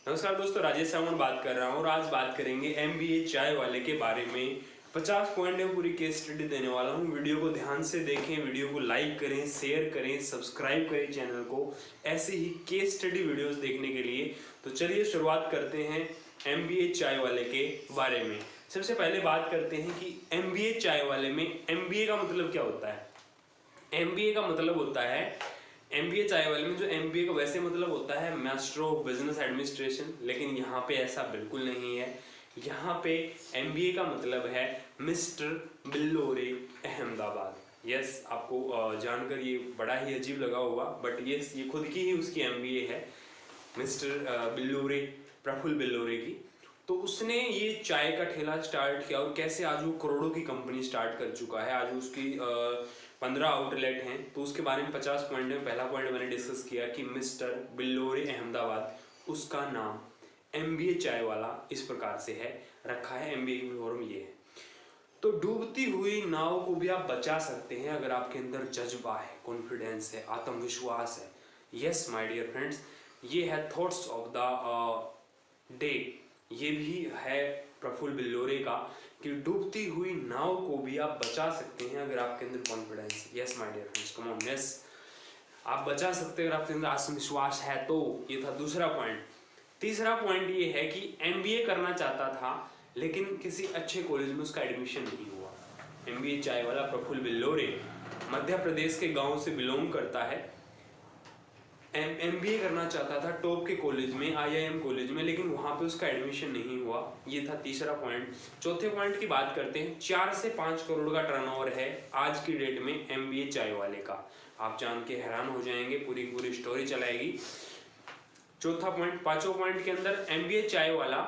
नमस्कार दोस्तों, राजेश सावंत बात कर रहा हूँ और आज बात करेंगे एमबीए चाय वाले के बारे में। 50 पॉइंट में पूरी केस स्टडी देने वाला हूँ। वीडियो को ध्यान से देखें, वीडियो को लाइक करें, शेयर करें, सब्सक्राइब करें चैनल को ऐसे ही केस स्टडी वीडियोस देखने के लिए। तो चलिए शुरुआत करते हैं एमबीए चाय वाले के बारे में। सबसे पहले बात करते हैं कि एमबीए चाय वाले में एमबीए का मतलब क्या होता है। एमबीए का मतलब होता है, एमबीए चाय वाले में जो एमबीए का वैसे मतलब होता है मास्टर ऑफ बिजनेस एडमिनिस्ट्रेशन, लेकिन यहाँ पे ऐसा बिल्कुल नहीं है। यहाँ पे एमबीए का मतलब है मिस्टर बिल्लोरे अहमदाबाद। यस, आपको जानकर ये बड़ा ही अजीब लगा होगा, बट यस, ये खुद की ही उसकी एमबीए है, मिस्टर बिल्लोरे, प्रफुल्ल बिल्लोरे की। तो उसने ये चाय का ठेला स्टार्ट किया और कैसे आज वो करोड़ों की कंपनी स्टार्ट कर चुका है। आज उसकी 15 आउटलेट हैं। तो उसके बारे में 50 पॉइंट में पहला पॉइंट मैंने डिस्कस किया कि मिस्टर बिल्लोरे अहमदाबाद, उसका नाम एमबीए चाय वाला इस प्रकार से है, रखा है। एमबीए की फॉर्म ये है। तो डूबती हुई नाव को भी आप बचा सकते हैं अगर आपके अंदर जज्बा है, कॉन्फिडेंस है, आत्मविश्वास है। यस माय डियर फ्रेंड्स, ये है थॉट्स ऑफ द डे। ये भी है प्रफुल्ल बिल्लोरे का कि डूबती हुई नाव को भी आप बचा सकते हैं अगर आपके अंदर confidence. Yes my dear friends, come on, yes, आप बचा सकते हैं अगर आपके अंदर आत्मविश्वास है तो। ये था दूसरा पॉइंट। तीसरा पॉइंट ये है कि एमबीए करना चाहता था लेकिन किसी अच्छे कॉलेज में उसका एडमिशन नहीं हुआ। एमबीए चाय वाला प्रफुल्ल बिल्लोरे मध्य प्रदेश के गांव से बिलोंग करता है। एमबीए करना चाहता था टॉप के कॉलेज में, आईआईएम कॉलेज में, लेकिन वहां पे उसका एडमिशन नहीं हुआ। ये था तीसरा पॉइंट। चौथे पॉइंट की बात करते हैं। 4 से 5 करोड़ का टर्नओवर है आज की डेट में एमबीए चाय वाले का। आप जान के हैरान हो जाएंगे, पूरी स्टोरी चलाएगी। चौथा पॉइंट, पांचों पॉइंट के अंदर एमबीए चाय वाला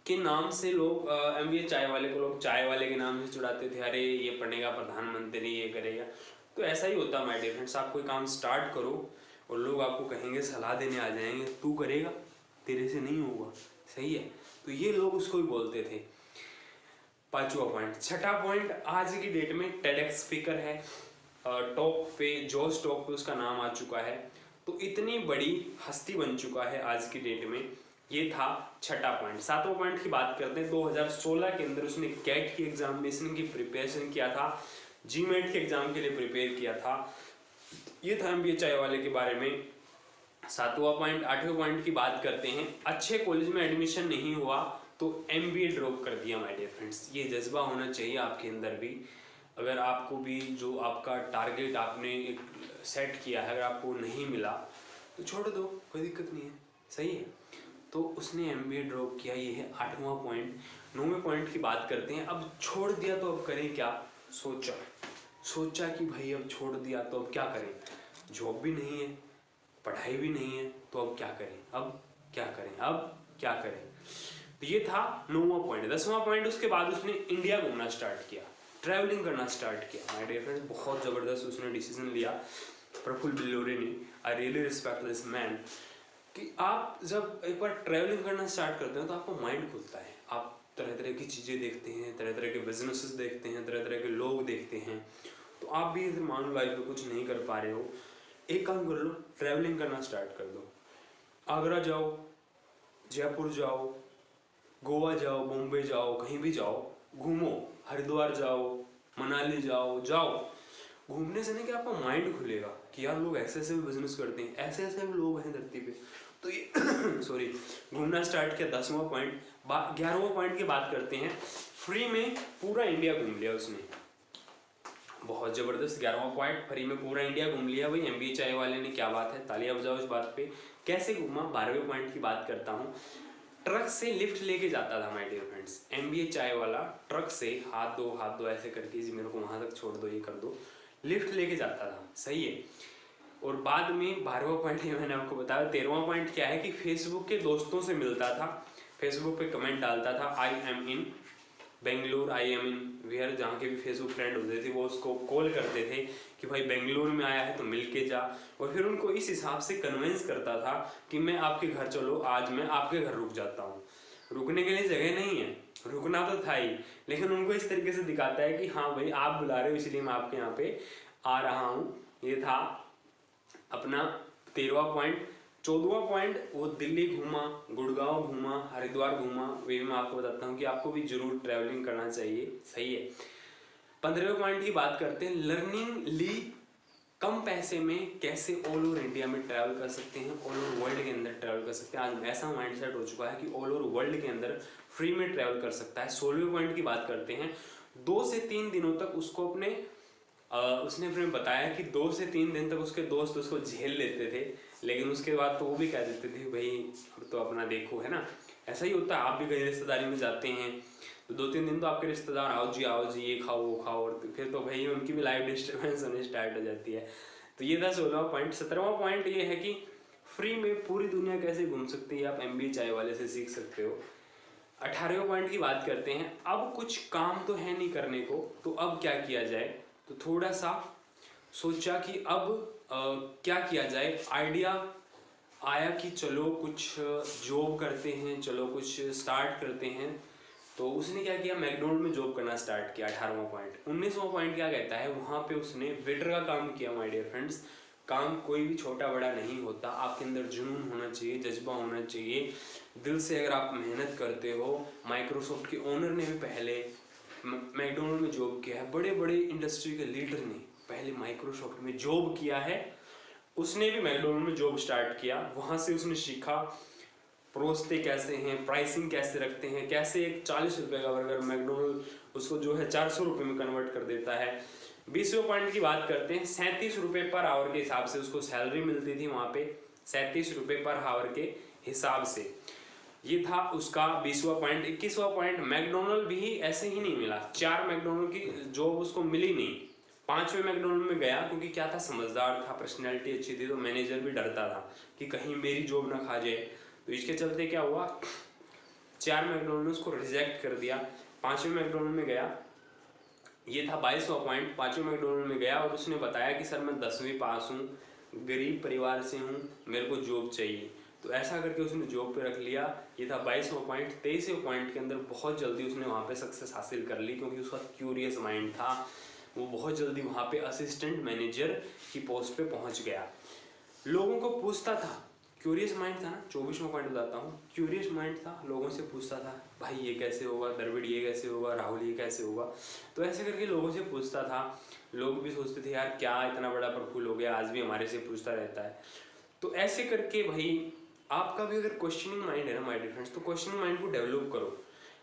के नाम से लोग, एमबीए चाय वाले को लोग चाय वाले के नाम से चुड़ाते थे। अरे ये बनेगा प्रधानमंत्री, ये करेगा। तो ऐसा ही होता है माय डियर फ्रेंड्स, आप कोई काम स्टार्ट करो और लोग आपको कहेंगे, सलाह देने आ जाएंगे, तू करेगा, तेरे से नहीं होगा, सही है। तो ये लोग उसको भी बोलते थे। पांचवा पॉइंट। छठा पॉइंट, आज की डेट में टेडेक्स स्पीकर है, टॉप पे, जोश टॉप पे उसका नाम आ चुका है। तो इतनी बड़ी हस्ती बन चुका है आज की डेट में। ये था छठा पॉइंट। सातवां पॉइंट की बात करते हैं। 2016 के अंदर उसने कैट की एग्जामिनेशन की प्रिपरेशन किया था, जीमेट के एग्जाम के लिए प्रिपेयर किया था। ये था एमबीए चाय वाले के बारे में सातवां पॉइंट। आठवें पॉइंट की बात करते हैं। अच्छे कॉलेज में एडमिशन नहीं हुआ तो एमबीए ड्रॉप कर दिया माय डियर फ्रेंड्स। ये जज्बा होना चाहिए आपके अंदर भी। अगर आपको भी जो आपका टारगेट आपने एक सेट किया है, अगर आपको नहीं मिला तो छोड़ दो, कोई दिक्कत नहीं है, सही है। तो उसने एमबीए ड्रॉप किया, ये है आठवां पॉइंट। नौवें पॉइंट की बात करते हैं। अब छोड़ दिया तो अब करें क्या। सोचा कि भाई अब छोड़ दिया तो अब क्या करें, जॉब भी नहीं है, पढ़ाई भी नहीं है, तो अब क्या करें, अब क्या करें, अब क्या करें। तो ये था 9वां पॉइंट। 10वां पॉइंट, उसके बाद उसने इंडिया घूमना स्टार्ट किया, ट्रैवलिंग करना स्टार्ट किया। माय डियर फ्रेंड्स, बहुत ज़बरदस्त उसने डिसीजन लिया प्रफुल्ल बिल्लोरे ने। I really respect this man. कि आप जब एक बार ट्रैवलिंग करना स्टार्ट करते हो तो आपका माइंड खुलता है। आप तरह तरह की चीज़ें देखते हैं, तरह तरह के बिजनेसेस देखते हैं, तरह तरह के लोग देखते हैं। तो आप भी मान लो लाइफ में कुछ नहीं कर पा रहे हो, एक काम कर लो, ट्रैवलिंग करना स्टार्ट कर दो। आगरा जाओ, जयपुर जाओ, गोवा जाओ, बॉम्बे जाओ, कहीं भी जाओ, घूमो, हरिद्वार जाओ, मनाली जाओ, घूमने से नहीं कि आपका माइंड खुलेगा कि यार लोग ऐसे ऐसे भी बिजनेस करते हैं, ऐसे ऐसे भी लोग हैं धरती पे। तो ये सॉरी, घूमना स्टार्ट किया। 10वां पॉइंट। 11वां पॉइंट की बात करते हैं। फ्री में पूरा इंडिया घूम लिया उसने, बहुत जबरदस्त। 11वां पॉइंट, फ्री में पूरा इंडिया घूम लिया भाई एमबीए चाय वाले ने। क्या बात है, तालियां बजाओ इस बात पे। कैसे घूमा, 12वें पॉइंट की बात करता हूँ। ट्रक से लिफ्ट लेके जाता था माय डियर फ्रेंड्स। एमबीए चाय वाला ट्रक से हाथ दो ऐसे करके, जी मेरे को वहां तक छोड़ दो, ये कर दो, लिफ्ट लेके जाता था, सही है। और बाद में 12वां पॉइंट ये मैंने आपको बताया। 13वां पॉइंट क्या है कि फेसबुक के दोस्तों से मिलता था, फेसबुक पे कमेंट डालता था, I am in Bengaluru, I am in where, जहाँ के भी फेसबुक फ्रेंड होते थे वो उसको कॉल करते थे कि भाई बेंगलुरु में आया है तो मिल के जा। और फिर उनको इस हिसाब से कन्विंस करता था कि मैं आपके घर चलो, आज मैं आपके घर रुक जाता हूँ। रुकने के लिए जगह नहीं है, रुकना तो था ही, लेकिन उनको इस तरीके से दिखाता है कि हाँ भाई आप बुला रहे हो इसलिए मैं आपके यहाँ पे आ रहा हूँ। ये था अपना 13वां पॉइंट। 14वां पॉइंट, वो दिल्ली घूमा, गुड़गांव घूमा, हरिद्वार घूमा, वे भी मैं आपको बताता हूँ कि आपको भी जरूर ट्रैवलिंग करना चाहिए, सही है। 15वें पॉइंट की बात करते हैं, लर्निंग ली कम पैसे में कैसे ऑल ओवर इंडिया में ट्रैवल कर सकते हैं, ऑल ओवर वर्ल्ड के अंदर ट्रैवल कर सकते हैं। आज ऐसा माइंडसेट हो चुका है कि ऑल ओवर वर्ल्ड के अंदर फ्री में ट्रैवल कर सकता है। 16वें पॉइंट की बात करते हैं, 2 से 3 दिनों तक उसको उसने अपने बताया कि 2 से 3 दिन तक उसके दोस्त उसको झेल लेते थे, लेकिन उसके बाद तो वो भी कह देते थे भाई अब तो अपना देखो, है ना। ऐसा ही होता है, आप भी कहीं रिश्तेदारी में जाते हैं तो 2-3 दिन तो आपके रिश्तेदार आओ जी ये खाओ वो खाओ, और फिर तो भाई उनकी भी लाइफ डिस्टर्बेंस होनी स्टार्ट हो जाती है। तो ये था 16वां पॉइंट। 17वां पॉइंट ये है कि फ्री में पूरी दुनिया कैसे घूम सकती है, आप MBA चाय वाले से सीख सकते हो। 18वें पॉइंट की बात करते हैं, अब कुछ काम तो है नहीं करने को, तो अब क्या किया जाए। तो थोड़ा सा सोचा कि अब क्या किया जाए, आइडिया आया कि चलो कुछ जॉब करते हैं, चलो कुछ स्टार्ट करते हैं। तो उसने क्या किया, मैकडोनल्ड में जॉब करना स्टार्ट किया। 18वां पॉइंट। 19वां पॉइंट क्या कहता है, वहाँ पे उसने वेटर का काम किया। माय डियर फ्रेंड्स, काम कोई भी छोटा बड़ा नहीं होता, आपके अंदर जुनून होना चाहिए, जज्बा होना चाहिए, दिल से अगर आप मेहनत करते हो। माइक्रोसॉफ्ट के ओनर ने भी पहले मैकडोनल्ड में जॉब किया है, बड़े बड़े इंडस्ट्री के लीडर ने पहले माइक्रोसॉफ्ट में जॉब किया है, उसने भी मैकडोनल्ड में जॉब स्टार्ट किया। वहाँ से उसने सीखा परोसते कैसे हैं, प्राइसिंग कैसे रखते हैं, कैसे एक 40 रुपये का बर्गर मैकडोनल्ड उसको जो है 400 रुपये में कन्वर्ट कर देता है। 20वें पॉइंट की बात करते हैं, 37 रुपये पर आवर के हिसाब से उसको सैलरी मिलती थी वहाँ पे, 37 रुपये पर आवर के हिसाब से। ये था उसका 20वां पॉइंट। 21वां पॉइंट, मैकडोनल्ड भी ऐसे ही नहीं मिला, 4 मैकडोनल्ड की जॉब उसको मिली नहीं। 5वें मैकडोनल्ड में गया, क्योंकि क्या था, समझदार था, पर्सनैलिटी अच्छी थी, तो मैनेजर भी डरता था कि कहीं मेरी जॉब ना खा जाए। तो इसके चलते क्या हुआ, 4 मैकडोनल्ड ने उसको रिजेक्ट कर दिया। 5वें मैकडोनल्ड में गया, ये था 22वां पॉइंट। 5वें मैकडोनल्ड में गया और उसने बताया कि सर मैं 10वीं पास हूँ, गरीब परिवार से हूँ, मेरे को जॉब चाहिए। तो ऐसा करके उसने जॉब पे रख लिया। ये था 22वां पॉइंट। 23वें पॉइंट के अंदर बहुत जल्दी उसने वहाँ पे सक्सेस हासिल कर ली, क्योंकि उसका क्यूरियस माइंड था, वो बहुत जल्दी वहाँ पे असिस्टेंट मैनेजर की पोस्ट पे पहुँच गया। लोगों को पूछता था, क्यूरियस माइंड था ना, 24वां पॉइंट बताता हूँ, क्यूरियस माइंड था, लोगों से पूछता था भाई ये कैसे होगा, द्रविड़ ये कैसे होगा, राहुल ये कैसे होगा। तो ऐसे करके लोगों से पूछता था। लोग भी सोचते थे यार क्या इतना बड़ा प्रफुल्ल हो गया, आज भी हमारे से पूछता रहता है। तो ऐसे करके भाई आपका भी अगर क्वेश्चनिंग माइंड है ना माय डियर फ्रेंड्स, तो क्वेश्चनिंग माइंड को डेवलप करो।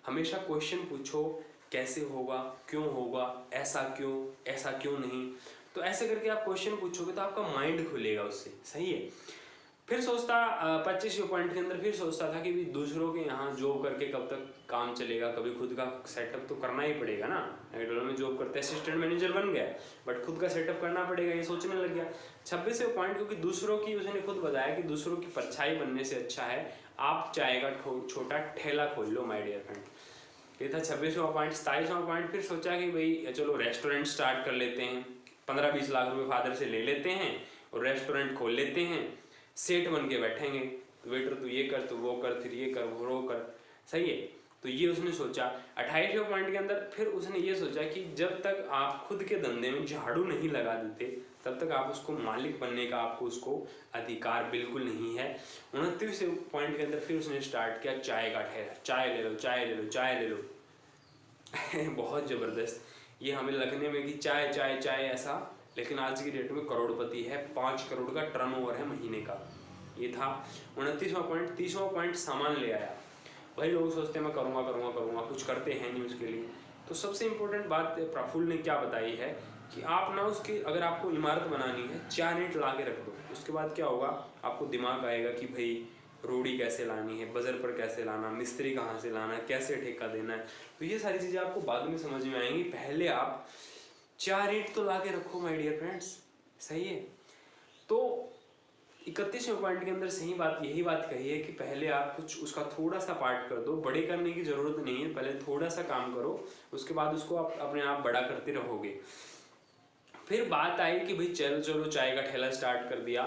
हमेशा क्वेश्चन पूछो, कैसे होगा, क्यों होगा, ऐसा क्यों नहीं। तो ऐसे करके आप क्वेश्चन पूछोगे तो आपका माइंड खुलेगा उससे, सही है। फिर सोचता 25वें पॉइंट के अंदर फिर सोचता था कि भी दूसरों के यहाँ जॉब करके कब तक काम चलेगा, कभी खुद का सेटअप तो करना ही पड़ेगा ना। मैकडोनल्ड में जॉब करते असिस्टेंट मैनेजर बन गया, बट खुद का सेटअप करना पड़ेगा, ये सोचने लग गया। 26वें पॉइंट, क्योंकि दूसरों की, उसने खुद बताया कि दूसरों की परछाई बनने से अच्छा है आप चाय का छोटा ठेला खोल लो माय डियर फ्रेंड। ये था 26वां पॉइंट। 27वां पॉइंट, फिर सोचा कि भाई चलो रेस्टोरेंट स्टार्ट कर लेते हैं, 15-20 लाख रुपए फादर से ले लेते हैं और रेस्टोरेंट खोल लेते हैं, सेठ बन के बैठेंगे, वेटर तू ये कर, तू वो कर, फिर ये कर, वो कर, सही है। तो ये उसने सोचा। 28वें पॉइंट के अंदर फिर उसने ये सोचा कि जब तक आप खुद के धंधे में झाड़ू नहीं लगा देते तब तक आप उसको मालिक बनने का आपको उसको अधिकार बिल्कुल नहीं है। 29वें पॉइंट के अंदर फिर उसने स्टार्ट किया चाय का ठेला, चाय ले लो, चाय ले लो, चाय ले लो। बहुत ज़बरदस्त। ये हमें लगने में कि चाय चाय चाय ऐसा, लेकिन आज की डेट में करोड़पति है, 5 करोड़ का टर्नओवर है महीने का। ये था 29वां पॉइंट। 30वां पॉइंट, सामान ले आया। भाई लोग सोचते हैं मैं करूँगा करूँगा करूँगा, कुछ करते हैं नहीं उसके लिए। तो सबसे इम्पोर्टेंट बात प्रफुल्ल ने क्या बताई है कि आप ना उसकी, अगर आपको इमारत बनानी है 4 ईंट ला के रख दो, उसके बाद क्या होगा, आपको दिमाग आएगा कि भाई रोड़ी कैसे लानी है, बजर पर कैसे लाना, मिस्त्री कहाँ से लाना है, कैसे ठेका देना है। तो ये सारी चीज़ें आपको बाद में समझ में आएंगी, पहले आप 4 ईंट तो ला के रखो माय डियर फ्रेंड्स, सही है। तो 31वें पॉइंट के अंदर सही बात, यही बात कही है कि पहले आप कुछ उसका थोड़ा सा पार्ट कर दो, बड़े करने की जरूरत नहीं है, पहले थोड़ा सा काम करो, उसके बाद उसको आप अपने आप बड़ा करते रहोगे। फिर बात आई कि भाई चलो चलो चाय का ठेला स्टार्ट कर दिया,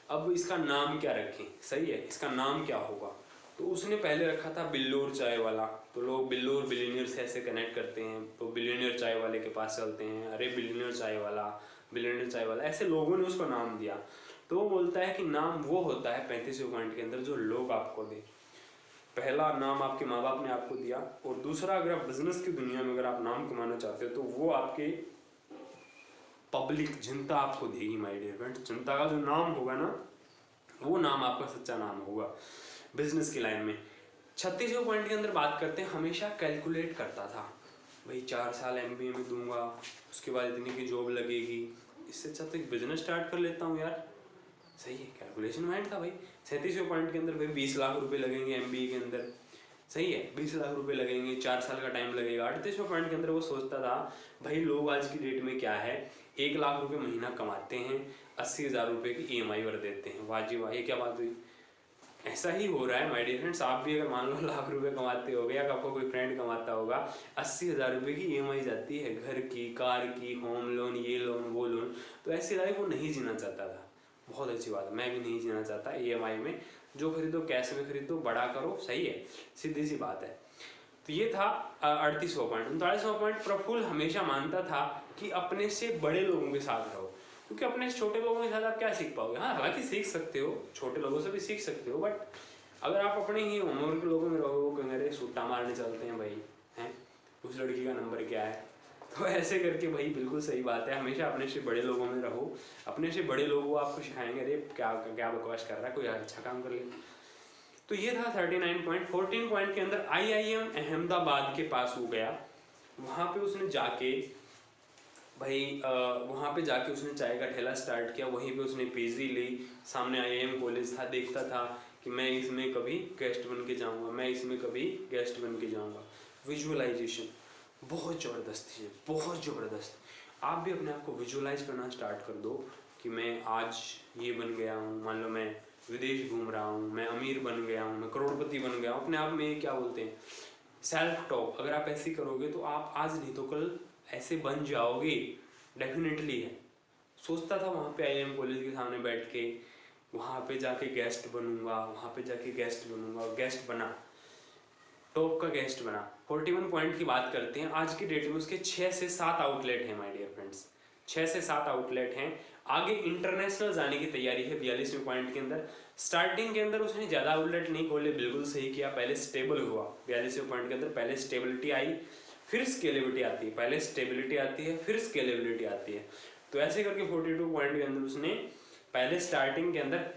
अब इसका नाम क्या रखें, सही है, इसका नाम क्या होगा। तो उसने पहले रखा था बिल्लोर चाय वाला। तो लोग बिल्लोर बिलियनियर से ऐसे कनेक्ट करते हैं, तो बिलियनियर चाय वाले के पास चलते हैं, अरे बिलियनियर चाय वाला, बिलियनियर चाय वाला, ऐसे लोगों ने उसको नाम दिया। तो वो बोलता है कि नाम वो होता है 35वें पॉइंट के अंदर जो लोग आपको दे। पहला नाम आपके माँ बाप ने आपको दिया, और दूसरा अगर आप बिजनेस की दुनिया में अगर आप नाम कमाना चाहते हो तो वो आपके पब्लिक, जनता आपको देगी माय डियर फ्रेंड। जनता का जो नाम होगा ना, वो नाम आपका सच्चा नाम होगा बिजनेस की लाइन में। 36वें पॉइंट के अंदर बात करते हैं, हमेशा कैलकुलेट करता था, भाई 4 साल MBA में दूंगा, उसके बाद इतनी की जॉब लगेगी, इससे अच्छा तो एक बिजनेस स्टार्ट कर लेता हूँ यार। सही है, कैलकुलेशन माइंड था भाई। 37वें पॉइंट के अंदर भाई 20 लाख रुपए लगेंगे MBA के अंदर, सही है, 20 लाख रुपए लगेंगे, 4 साल का टाइम लगेगा। 38वें पॉइंट के अंदर वो सोचता था, भाई लोग आज की डेट में क्या है, 1 लाख रुपए महीना कमाते हैं, 80,000 रुपए की EMI भर देते हैं। वाह जी वाह, ये क्या बात हुई। ऐसा ही हो रहा है माय डियर फ्रेंड्स। आप भी अगर मान लो लाख रुपए कमाते हो या आपका कोई फ्रेंड कमाता होगा, 80,000 रुपए की EMI जाती है, घर की, कार की, होम लोन, ये लोन वो लोन। तो ऐसी लाइफ वो नहीं जीना चाहता था। बहुत अच्छी बात है, मैं भी नहीं जीना चाहता। EMI में जो खरीदो कैश में खरीदो, बड़ा करो, सही है, सीधी सी बात है। तो ये था 38वां पॉइंट। 39वां पॉइंट, प्रफुल्ल हमेशा मानता था कि अपने से बड़े लोगों के साथ रहो, क्योंकि अपने छोटे लोगों के साथ आप क्या सीख पाओगे। हाँ, हालांकि सीख सकते हो, छोटे लोगों से भी सीख सकते हो, बट अगर आप अपने ही उम्र के लोगों में रहोगे, मेरे सूटा मारने चलते हैं भाई, हैं उस लड़की का नंबर क्या है, तो ऐसे करके भाई बिल्कुल सही बात है, हमेशा अपने से बड़े लोगों में रहो। अपने से बड़े लोग आपको सिखाएंगे, अरे क्या क्या बकवास कर रहा है, कोई अच्छा काम कर ले। तो ये था 39 पॉइंट। 14 पॉइंट के अंदर IIM अहमदाबाद के पास हो गया। वहाँ पे उसने जाके भाई वहाँ पे जाके उसने चाय का ठेला स्टार्ट किया, वहीं पे उसने PG ली। सामने IIM कॉलेज था, देखता था कि मैं इसमें कभी गेस्ट बन के जाऊँगा, मैं इसमें कभी गेस्ट बन के जाऊँगा। विजुअलाइजेशन बहुत ज़बरदस्त थी, बहुत ज़बरदस्त। आप भी अपने आप को विजुअलाइज करना स्टार्ट कर दो कि मैं आज ये बन गया हूँ, मान लो मैं विदेश घूम रहा हूँ, मैं अमीर बन गया हूँ, मैं करोड़पति बन गया हूँ। अपने आप में क्या बोलते हैं, सेल्फ टॉक। अगर आप ऐसे करोगे तो आप आज नहीं तो कल ऐसे बन जाओगे, डेफिनेटली है। सोचता था वहाँ पे IIM कॉलेज के सामने बैठ के, वहाँ पे जाके गेस्ट बनूंगा, वहाँ पे जाके गेस्ट बनूंगा, और गेस्ट बना, टॉप का गेस्ट बना। 41 पॉइंट की बात करते हैं। आज की डेट में उसके 6 से 7 आउटलेट हैं माय डियर फ्रेंड्स, 6 से 7 आउटलेट हैं। आगे इंटरनेशनल जाने की तैयारी है 42वें पॉइंट के अंदर। स्टार्टिंग के अंदर उसने ज़्यादा आउटलेट नहीं खोले, बिल्कुल सही किया, पहले स्टेबल हुआ। 42वें पॉइंट के अंदर पहले स्टेबिलिटी आई, फिर स्केलेबिलिटी आती है, पहले स्टेबिलिटी आती है, फिर स्केलेबिलिटी आती है। तो ऐसे करके 42 पॉइंट के अंदर उसने पहले स्टार्टिंग के अंदर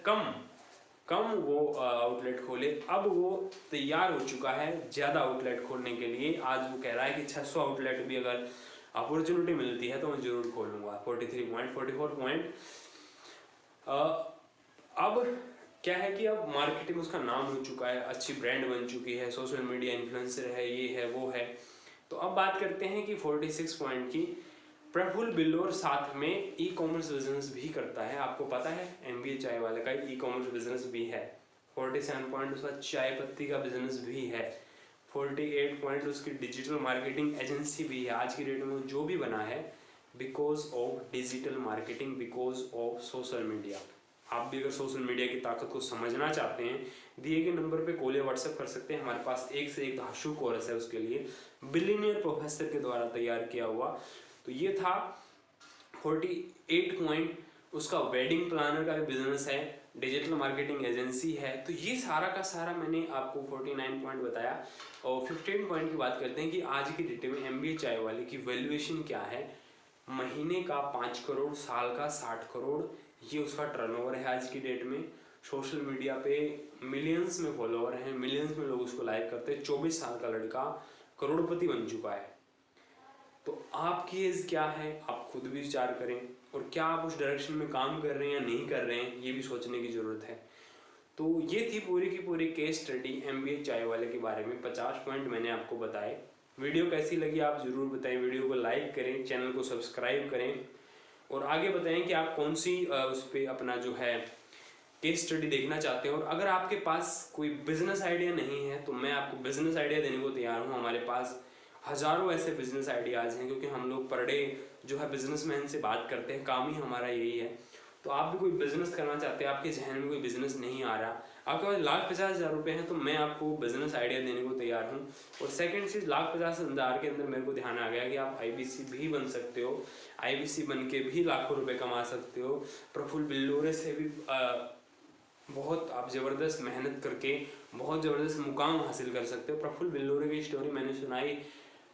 कम वो आउटलेट खोले। अब वो तैयार हो चुका है ज़्यादा आउटलेट खोलने के लिए। आज वो कह रहा है कि 600 आउटलेट भी अगर अपॉर्चुनिटी मिलती है तो मैं जरूर खोलूंगा। 43 पॉइंट, 44 पॉइंट। अब क्या है कि अब मार्केटिंग उसका नाम हो चुका है, अच्छी ब्रांड बन चुकी है, सोशल मीडिया इन्फ्लुएंसर है, ये है वो है। तो अब बात करते हैं कि 46 पॉइंट की। प्रफुल्ल बिल्लोर साथ में ई-कॉमर्स बिजनेस भी करता है। आपको पता है MBA चाय वाले का ई-कॉमर्स बिजनेस भी है। 47 पॉइंट उसका चाय पत्ती का बिजनेस भी है। 48 पॉइंट उसकी डिजिटल मार्केटिंग एजेंसी भी है। आज की डेट में जो भी बना है because of digital marketing, because of social media. आप भी अगर सोशल मीडिया की ताकत को समझना चाहते हैं, दिए गए नंबर पे कॉल या व्हाट्सएप कर सकते हैं। हमारे पास एक से एक धांसू कोर्स है उसके लिए, बिलियनियर प्रोफेसर के द्वारा तैयार किया हुआ। तो ये था 48 पॉइंट। उसका वेडिंग प्लानर का भी बिजनेस है, डिजिटल मार्केटिंग एजेंसी है। तो ये सारा का सारा मैंने आपको 49 पॉइंट बताया। और 15 पॉइंट की बात करते हैं कि आज की डेट में MBA चाय वाले की वैल्यूएशन क्या है। महीने का 5 करोड़, साल का 60 करोड़, ये उसका टर्नओवर है आज की डेट में। सोशल मीडिया पे मिलियंस में फॉलोअर हैं, मिलियंस में लोग उसको लाइक करते हैं। 24 साल का लड़का करोड़पति बन चुका है। तो आपकी एज क्या है, आप खुद भी विचार करें, और क्या आप उस डायरेक्शन में काम कर रहे हैं या नहीं कर रहे हैं, ये भी सोचने की ज़रूरत है। तो ये थी पूरी की पूरी केस स्टडी MBA चाय वाले के बारे में। 50 पॉइंट मैंने आपको बताए। वीडियो कैसी लगी आप ज़रूर बताएं, वीडियो को लाइक करें, चैनल को सब्सक्राइब करें, और आगे बताएं कि आप कौन सी उस पर अपना जो है केस स्टडी देखना चाहते हैं। और अगर आपके पास कोई बिजनेस आइडिया नहीं है तो मैं आपको बिजनेस आइडिया देने को तैयार हूँ। हमारे पास हज़ारों ऐसे बिजनेस आइडियाज़ हैं, क्योंकि हम लोग पर डे जो है बिजनेसमैन से बात करते हैं, काम ही हमारा यही है। तो आप भी कोई बिजनेस करना चाहते हैं, आपके जहन में कोई बिजनेस नहीं आ रहा, आपके पास 1,50,000 रुपये हैं, तो मैं आपको बिजनेस आइडिया देने को तैयार हूँ। और सेकंड चीज़, 1,50,000 के अंदर मेरे को ध्यान आ गया कि आप IBC भी बन सकते हो, IBC बन के भी लाखों रुपए कमा सकते हो। प्रफुल्ल बिल्लोरे से भी बहुत आप ज़बरदस्त मेहनत करके बहुत ज़बरदस्त मुकाम हासिल कर सकते हो। प्रफुल्ल बिल्लोरे की स्टोरी मैंने सुनाई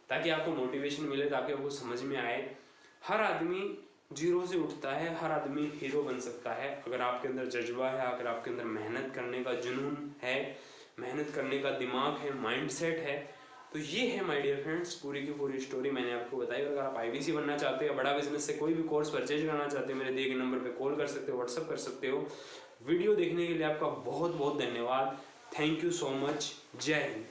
ताकि आपको मोटिवेशन मिले, ताकि आपको समझ में आए हर आदमी जीरो से उठता है, हर आदमी हीरो बन सकता है अगर आपके अंदर जज्बा है, अगर आपके अंदर मेहनत करने का जुनून है, मेहनत करने का दिमाग है, माइंडसेट है। तो ये है माय डियर फ्रेंड्स पूरी की पूरी स्टोरी मैंने आपको बताई। और अगर आप IBC बनना चाहते हो या बड़ा बिजनेस से कोई भी कोर्स परचेज करना चाहते हो, मेरे दिए गए नंबर पे कॉल कर सकते हो, व्हाट्सअप कर सकते हो। वीडियो देखने के लिए आपका बहुत बहुत धन्यवाद। Thank you so much. जय हिंद।